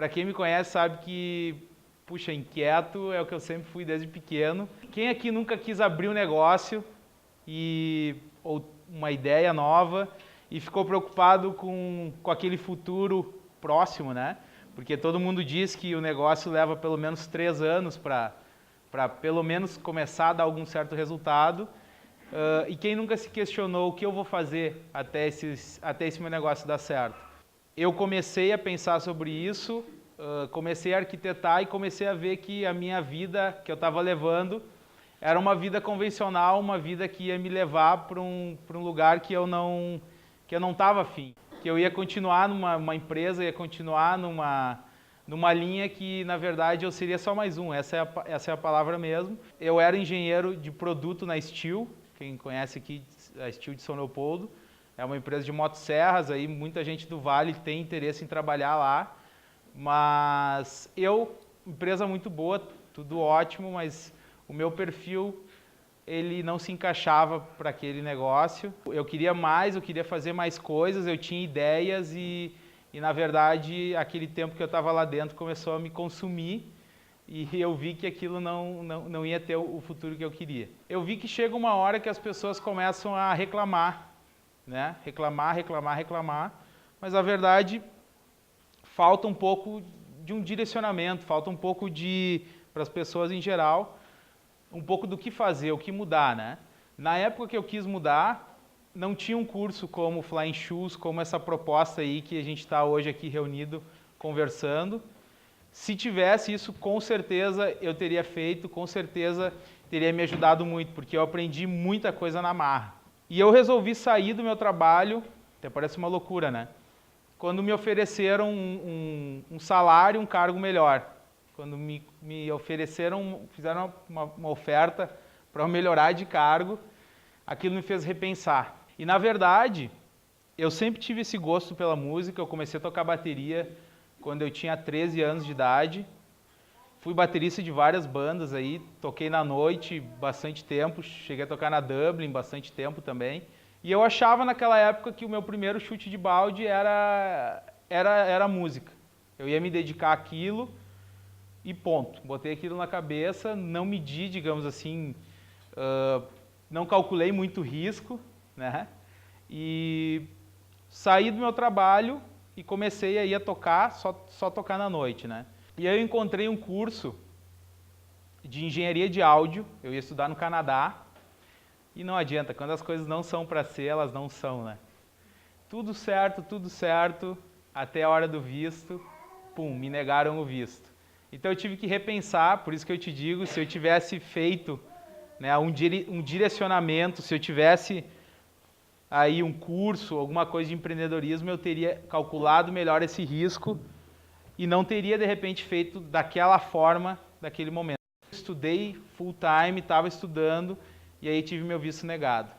Para quem me conhece sabe que, puxa, inquieto é o que eu sempre fui desde pequeno. Quem aqui nunca quis abrir um negócio ou uma ideia nova e ficou preocupado com aquele futuro próximo, né? Porque todo mundo diz que o negócio leva pelo menos 3 anos para pelo menos começar a dar algum certo resultado. E quem nunca se questionou o que eu vou fazer até esse meu negócio dar certo? Eu comecei a pensar sobre isso, comecei a arquitetar e comecei a ver que a minha vida que eu estava levando era uma vida convencional, uma vida que ia me levar para um lugar que eu não estava afim. Que eu ia continuar numa empresa, ia continuar numa linha que, na verdade, eu seria só mais um. Essa é a palavra mesmo. Eu era engenheiro de produto na Steel, quem conhece aqui a Steel de São Leopoldo. É uma empresa de motosserras, aí muita gente do Vale tem interesse em trabalhar lá. Mas empresa muito boa, tudo ótimo, mas o meu perfil ele não se encaixava para aquele negócio. Eu queria mais, eu queria fazer mais coisas, eu tinha ideias e na verdade, aquele tempo que eu estava lá dentro começou a me consumir e eu vi que aquilo não ia ter o futuro que eu queria. Eu vi que chega uma hora que as pessoas começam a reclamar, né? Reclamar, mas na verdade falta um pouco de um direcionamento, falta um pouco para as pessoas em geral, um pouco do que fazer, o que mudar, né? Na época que eu quis mudar, não tinha um curso como Flying Shoes, como essa proposta aí que a gente está hoje aqui reunido conversando. Se tivesse isso, com certeza eu teria feito, com certeza teria me ajudado muito, porque eu aprendi muita coisa na marra. E eu resolvi sair do meu trabalho, até parece uma loucura, né? Quando me ofereceram um salário, um cargo melhor. Quando me ofereceram, fizeram uma oferta para eu melhorar de cargo, aquilo me fez repensar. E na verdade, eu sempre tive esse gosto pela música, eu comecei a tocar bateria quando eu tinha 13 anos de idade. Fui baterista de várias bandas aí, toquei na noite bastante tempo, cheguei a tocar na Dublin bastante tempo também. E eu achava naquela época que o meu primeiro chute de balde era música. Eu ia me dedicar àquilo e ponto. Botei aquilo na cabeça, não medi, digamos assim, não calculei muito risco, né? E saí do meu trabalho e comecei aí a tocar, só tocar na noite, né? E aí eu encontrei um curso de engenharia de áudio, eu ia estudar no Canadá, e não adianta, quando as coisas não são para ser, elas não são, né? Tudo certo, até a hora do visto, pum, me negaram o visto. Então eu tive que repensar, por isso que eu te digo, se eu tivesse feito, né, um direcionamento, se eu tivesse aí um curso, alguma coisa de empreendedorismo, eu teria calculado melhor esse risco e não teria, de repente, feito daquela forma, daquele momento. Estudei full time, estava estudando, e aí tive meu visto negado.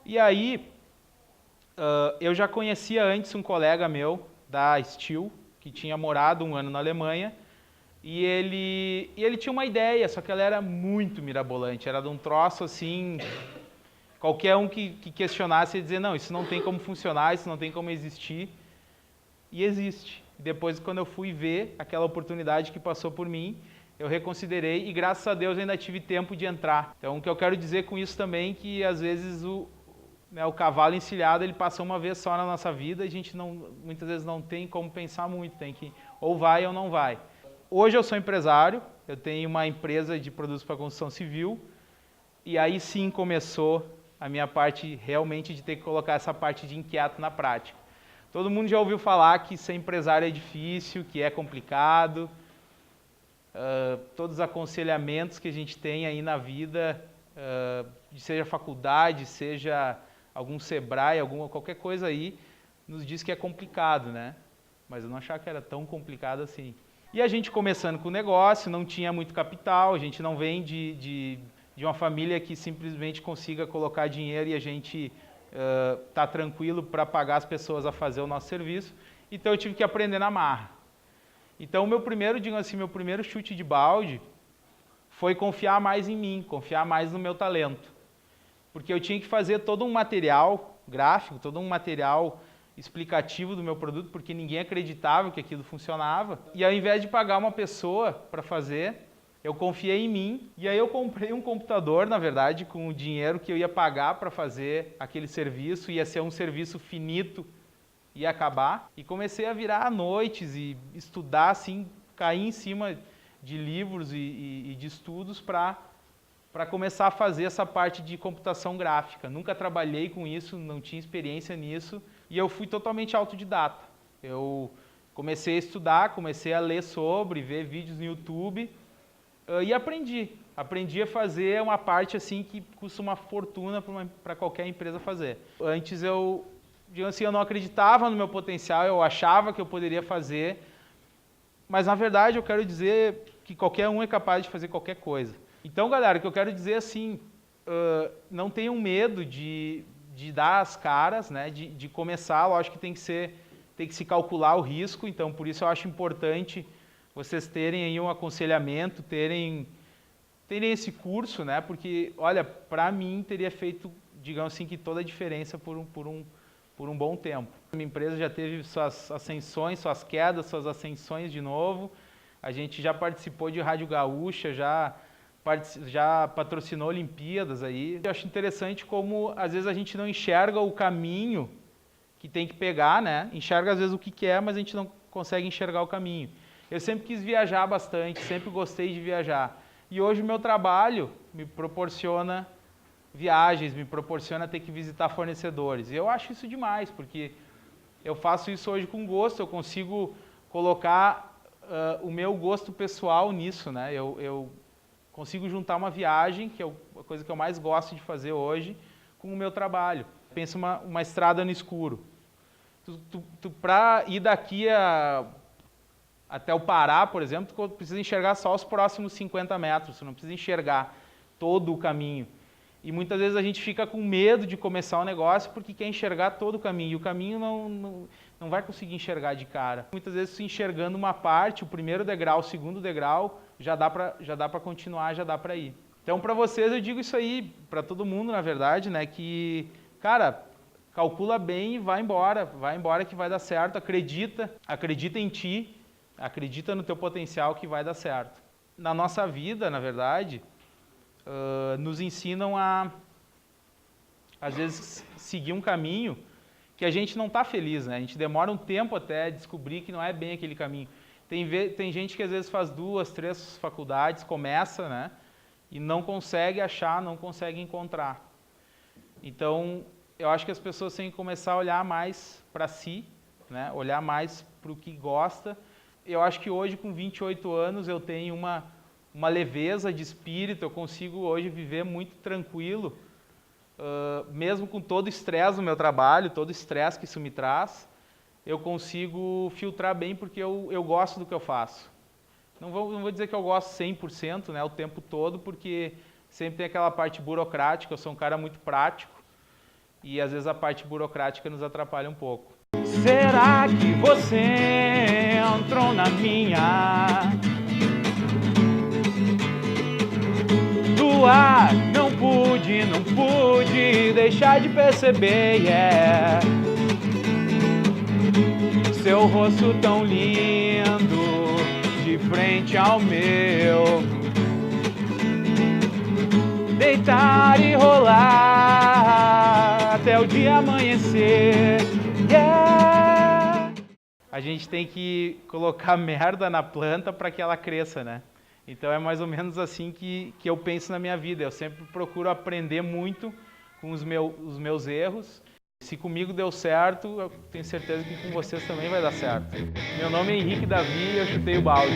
E aí, eu já conhecia antes um colega meu, da Steel, que tinha morado 1 ano na Alemanha, e ele tinha uma ideia, só que ela era muito mirabolante, era de um troço assim, qualquer um que questionasse ia dizer, não, isso não tem como funcionar, isso não tem como existir, e existe. Depois, quando eu fui ver aquela oportunidade que passou por mim, eu reconsiderei e, graças a Deus, ainda tive tempo de entrar. Então, o que eu quero dizer com isso também é que, às vezes, o cavalo encilhado, ele passa uma vez só na nossa vida, a gente muitas vezes não tem como pensar muito, tem que ou vai ou não vai. Hoje eu sou empresário, eu tenho uma empresa de produtos para construção civil, e aí sim começou a minha parte realmente de ter que colocar essa parte de inquieto na prática. Todo mundo já ouviu falar que ser empresário é difícil, que é complicado, todos os aconselhamentos que a gente tem aí na vida, seja faculdade, seja algum Sebrae, qualquer coisa aí, nos diz que é complicado, né? Mas eu não achava que era tão complicado assim. E a gente começando com o negócio, não tinha muito capital, a gente não vem de uma família que simplesmente consiga colocar dinheiro e a gente tá tranquilo para pagar as pessoas a fazer o nosso serviço. Então eu tive que aprender na marra. Então meu primeiro chute de balde foi confiar mais em mim, confiar mais no meu talento. Porque eu tinha que fazer todo um material gráfico, todo um material explicativo do meu produto, porque ninguém acreditava que aquilo funcionava. E ao invés de pagar uma pessoa para fazer, eu confiei em mim e aí eu comprei um computador, na verdade, com o dinheiro que eu ia pagar para fazer aquele serviço, ia ser um serviço finito, ia acabar. E comecei a virar à noites e estudar, assim, cair em cima de livros e de estudos para começar a fazer essa parte de computação gráfica. Nunca trabalhei com isso, não tinha experiência nisso e eu fui totalmente autodidata. Eu comecei a estudar, comecei a ler sobre, ver vídeos no YouTube e aprendi. Aprendi a fazer uma parte assim que custa uma fortuna para qualquer empresa fazer. Antes eu, digamos assim, eu não acreditava no meu potencial, eu achava que eu poderia fazer, mas na verdade eu quero dizer que qualquer um é capaz de fazer qualquer coisa. Então, galera, o que eu quero dizer assim, não tenham medo de dar as caras, né, de começar. Lógico que tem que se calcular o risco, então por isso eu acho importante vocês terem aí um aconselhamento, terem esse curso, né, porque, olha, para mim teria feito, digamos assim, que toda a diferença por um bom tempo. A minha empresa já teve suas ascensões, suas quedas, suas ascensões de novo. A gente já participou de Rádio Gaúcha, já patrocinou Olimpíadas aí. Eu acho interessante como às vezes a gente não enxerga o caminho que tem que pegar, né? Enxerga às vezes o que quer, mas a gente não consegue enxergar o caminho. Eu sempre quis viajar bastante, sempre gostei de viajar. E hoje o meu trabalho me proporciona viagens, me proporciona ter que visitar fornecedores. E eu acho isso demais, porque eu faço isso hoje com gosto, eu consigo colocar o meu gosto pessoal nisso, né? Eu consigo juntar uma viagem, que é a coisa que eu mais gosto de fazer hoje, com o meu trabalho. Pensa uma estrada no escuro. Para ir daqui até o Pará, por exemplo, tu precisa enxergar só os próximos 50 metros, tu não precisa enxergar todo o caminho. E muitas vezes a gente fica com medo de começar um negócio porque quer enxergar todo o caminho. E o caminho não vai conseguir enxergar de cara. Muitas vezes, se enxergando uma parte, o primeiro degrau, o segundo degrau, já dá para continuar, já dá para ir. Então, para vocês, eu digo isso aí, para todo mundo, na verdade, né, que, cara, calcula bem e vai embora que vai dar certo, acredita em ti, acredita no teu potencial que vai dar certo. Na nossa vida, na verdade, nos ensinam às vezes, seguir um caminho que a gente não está feliz, né? A gente demora um tempo até descobrir que não é bem aquele caminho. Tem gente que às vezes faz 2, 3 faculdades, começa, né? E não consegue achar, não consegue encontrar. Então, eu acho que as pessoas têm que começar a olhar mais para si, né? Olhar mais para o que gosta. Eu acho que hoje, com 28 anos, eu tenho uma leveza de espírito, eu consigo hoje viver muito tranquilo, mesmo com todo o estresse do meu trabalho, todo o estresse que isso me traz, eu consigo filtrar bem porque eu gosto do que eu faço. Não vou dizer que eu gosto 100%, né, o tempo todo, porque sempre tem aquela parte burocrática, eu sou um cara muito prático e às vezes a parte burocrática nos atrapalha um pouco. Será que você entrou na minha? Do ar, não pude deixar de perceber, yeah. Seu rosto tão lindo, de frente ao meu. Deitar e rolar até o dia amanhecer, yeah. A gente tem que colocar merda na planta para que ela cresça, né? Então é mais ou menos assim que eu penso na minha vida. Eu sempre procuro aprender muito com os meus erros. Se comigo deu certo, eu tenho certeza que com vocês também vai dar certo. Meu nome é Henrique Davi e eu chutei o balde.